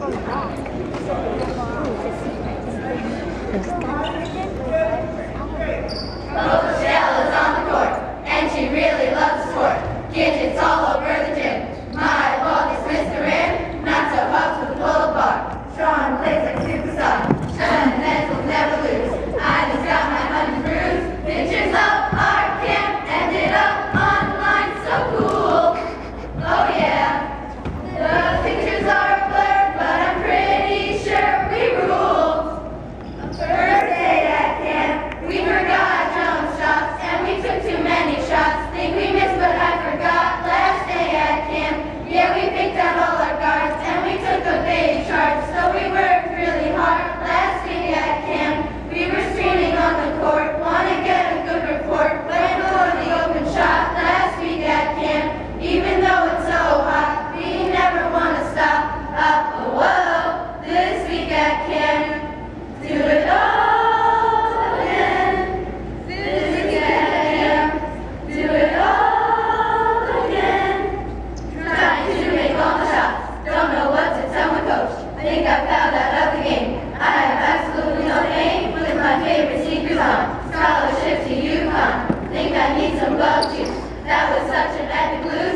Michelle is on the court, and she really loves the sport. Gadgets all over the gym. My ball is Mr. Rim, not so puffed with a pull bar. Sean plays like a superstar, and Ned will never lose. I just got my honey bruise. Pictures of our camp ended up online, so cool. Oh yeah, the pictures are blurred, but I'm pretty sure we ruled. First day at camp, we forgot jump shots, and we took too many shots. Think we missed, but I forgot. Last day at camp, yeah, we picked out all our guards, and we took a big charge, so we worked really hard. Last week at camp, we were streaming on the court, wanna get a good report. Went for the open shot last week at camp, even though it's so hot, we never wanna stop. Whoa, this week at camp, do it all again. This week at camp, do it all again. Trying to make all the shots, don't know what to tell my coach. Think I found out of the game. I have absolutely no aim, with my favorite sneakers on. Scholarship to UConn, think I need some bug juice. That was such an epic lose.